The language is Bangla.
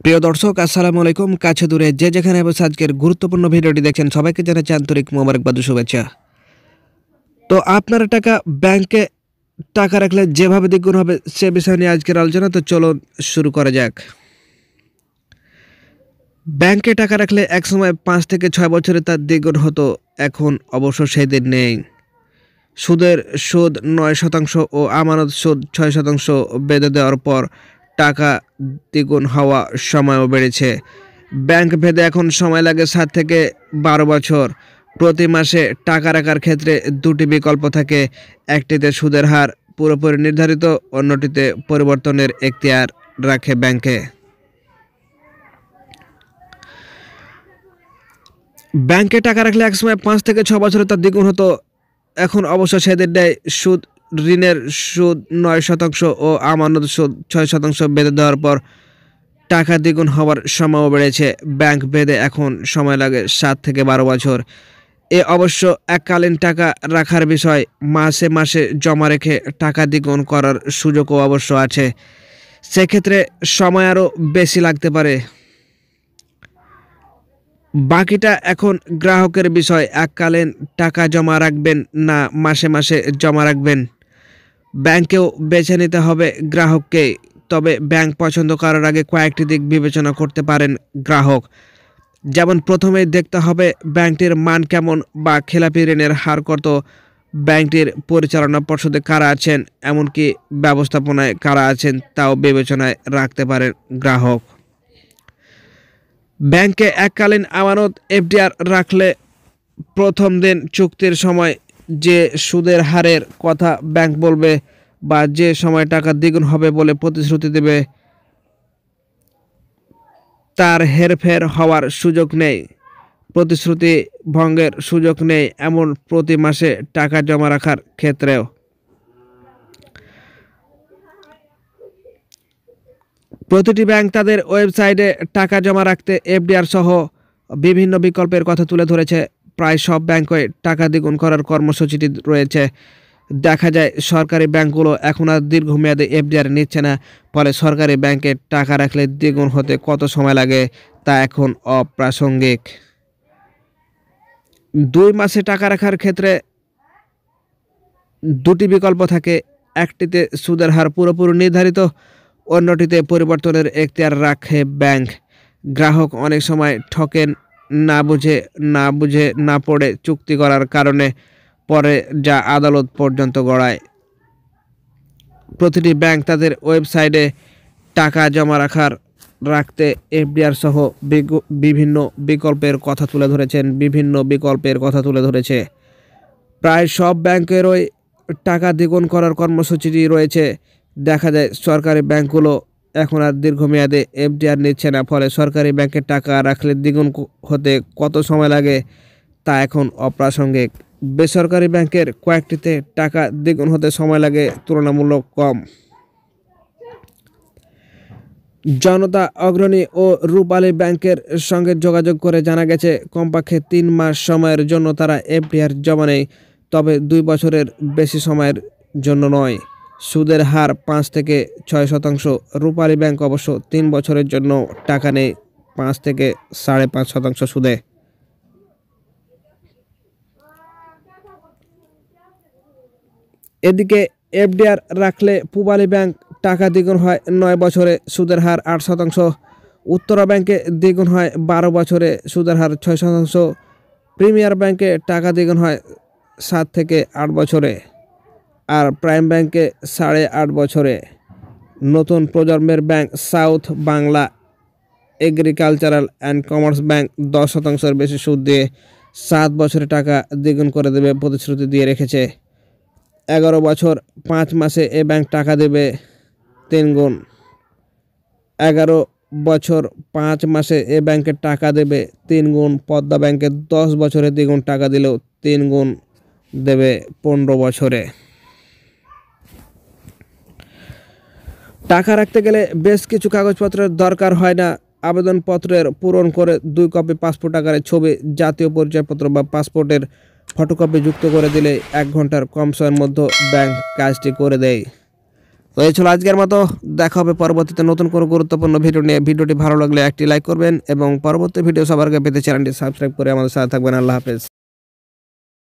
প্রিয় দর্শক আসসালামু আলাইকুম। কাছে দূরে যে যেখানে বসে আজকের গুরুত্বপূর্ণ ভিডিওটি দেখছেন সবাইকে জানাচ্ছি আন্তরিক মোবারকবাদ ও শুভেচ্ছা। তো আপনারা ব্যাংকে টাকা রাখলে যেভাবে দ্বিগুণ হবে সে বিষয় নিয়ে আজকের আলোচনা। তো চলুন শুরু করা যাক। ব্যাংকে টাকা রাখলে একসময় 5 থেকে 6 বছরে তার দ্বিগুণ হতো, এখন অবশ্য সেই দিন নেই। সুদের সুদ 9% ও আমানত সুদ 6% বেঁধে দেওয়ার পর টাকা দ্বিগুণ হওয়া সময়ও বেড়েছে। ব্যাংক ভেদে এখন সময় লাগে 7 থেকে 12 বছর। প্রতি মাসে টাকা রাখার ক্ষেত্রে দুটি বিকল্প থাকে, একটিতে সুদের হার পুরোপুরি নির্ধারিত, অন্যটিতে পরিবর্তনের এখতিয়ার রাখে ব্যাংকে। ব্যাংকে টাকা রাখলে একসময় 5 থেকে 6 বছরে তার দ্বিগুণ হতো, এখন অবশ্য সেদিন নেই। ঋণের সুদ 9% ও আমানত সুদ 6% বেঁধে দেওয়ার পর টাকা দ্বিগুণ হওয়ার সময়ও বেড়েছে। ব্যাংক ভেদে এখন সময় লাগে 7 থেকে 12 বছর। এ অবশ্য এককালীন টাকা রাখার বিষয়, মাসে মাসে জমা রেখে টাকা দ্বিগুণ করার সুযোগও অবশ্য আছে, সেক্ষেত্রে সময় আরও বেশি লাগতে পারে। বাকিটা এখন গ্রাহকের বিষয়, এককালীন টাকা জমা রাখবেন না মাসে মাসে জমা রাখবেন, ব্যাংকেও বেছে নিতে হবে গ্রাহককে। তবে ব্যাংক পছন্দ করার আগে কয়েকটি দিক বিবেচনা করতে পারেন গ্রাহক। যেমন প্রথমেই দেখতে হবে ব্যাংকটির মান কেমন বা খেলাপি ঋণের হার কত, ব্যাংকটির পরিচালনা পর্ষদে কারা আছেন, এমনকি ব্যবস্থাপনায় কারা আছেন তাও বিবেচনায় রাখতে পারেন গ্রাহক। ব্যাংকে এককালীন আমানত এফডিআর রাখলে প্রথম দিন চুক্তির সময় যে সুদের হারের কথা ব্যাংক বলবে বা যে সময় টাকা দ্বিগুণ হবে বলে প্রতিশ্রুতি দেবে তার হেরফের হওয়ার সুযোগ নেই, প্রতিশ্রুতি ভঙ্গের সুযোগ নেই এমন প্রতি মাসে টাকা জমা রাখার ক্ষেত্রেও। প্রতিটি ব্যাংক তাদের ওয়েবসাইটে টাকা জমা রাখতে এফডিআর সহ বিভিন্ন বিকল্পের কথা তুলে ধরেছে। প্রায় সব ব্যাংকে টাকা দ্বিগুণ করার কর্মসূচিটি রয়েছে। দেখা যায় সরকারি ব্যাংকগুলো এখন আর দীর্ঘমেয়াদী এফডিআর নিচ্ছে না, ফলে সরকারি ব্যাংকে টাকা রাখলে দ্বিগুণ হতে কত সময় লাগে তা এখন অপ্রাসঙ্গিক। 2 মাসে টাকা রাখার ক্ষেত্রে দুটি বিকল্প থাকে, একটিতে সুদের হার পুরোপুরি নির্ধারিত, অন্যটিতে পরিবর্তনের এখতিয়ার রাখে ব্যাংক। গ্রাহক অনেক সময় ঠকেন, না বুঝে না পড়ে চুক্তি করার কারণে পরে যা আদালত পর্যন্ত গড়ায়। প্রতিটি ব্যাংক তাদের ওয়েবসাইটে টাকা জমা রাখতে এফডিআর সহ বিভিন্ন বিকল্পের কথা তুলে ধরেছে। প্রায় সব ব্যাংকেরই টাকা দ্বিগুণ করার কর্মসূচিটি রয়েছে। দেখা যায় সরকারি ব্যাংকগুলো এখন আর দীর্ঘমেয়াদে এফডিআর নিচ্ছে না, ফলে সরকারি ব্যাংকে টাকা রাখলে দ্বিগুণ হতে কত সময় লাগে তা এখন অপ্রাসঙ্গিক। বেসরকারি ব্যাংকের কয়েকটিতে টাকা দ্বিগুণ হতে সময় লাগে তুলনামূলক কম। জনতা অগ্রণী ও রূপালী ব্যাংকের সঙ্গে যোগাযোগ করে জানা গেছে কমপক্ষে 3 মাস সময়ের জন্য তারা এফডিআর জমা নেয়, তবে 2 বছরের বেশি সময়ের জন্য নয়। সুদের হার 5 থেকে 6%। রূপালী ব্যাংক অবশ্য 3 বছরের জন্য টাকা নেয় 5 থেকে 5.5% সুদে। এদিকে এফডিআর রাখলে পূবালী ব্যাংক টাকা দ্বিগুণ হয় 9 বছরে, সুদের হার 8%। উত্তরা ব্যাংকে দ্বিগুণ হয় 12 বছরে, সুদের হার 6%। প্রিমিয়ার ব্যাংকে টাকা দ্বিগুণ হয় 7 থেকে 8 বছরে, আর প্রাইম ব্যাংকে 8.5 বছরে। নতুন প্রজন্মের bank South Bangla agricultural and commerce bank 10%-এর বেশি সুদ দিয়ে 7 বছরে টাকা দ্বিগুণ করে দেবে প্রতিশ্রুতি দিয়ে রেখেছে। 11 বছর 5 মাসে এ ব্যাংক টাকা দেবে 3 গুণ। 11 বছর 5 মাসে এ ব্যাংকে টাকা দেবে 3 গুণ। পদ্মা ব্যাংকে 10 বছরে দ্বিগুণ টাকা দিলেও 3 গুণ দেবে 15 বছরে। টাকা রাখতে গেলে বেশ কিছু কাগজপত্রের দরকার হয় না। আবেদনপত্রের পূরণ করে 2 কপি পাসপোর্ট আকারের ছবি, জাতীয় পরিচয়পত্র বা পাসপোর্টের ফটোকপি যুক্ত করে দিলে 1 ঘন্টার কম সময়ের মধ্যে ব্যাংক কাজটি করে দেয়। তো এই ছিল আজকের মতো, দেখা হবে পরবর্তীতে নতুন কোনো গুরুত্বপূর্ণ ভিডিও নিয়ে। ভিডিওটি ভালো লাগলে একটি লাইক করবেন এবং পরবর্তী ভিডিও সবার আগে পেতে চ্যানেলটি সাবস্ক্রাইব করে আমাদের সাথে থাকবেন। আল্লাহ হাফেজ।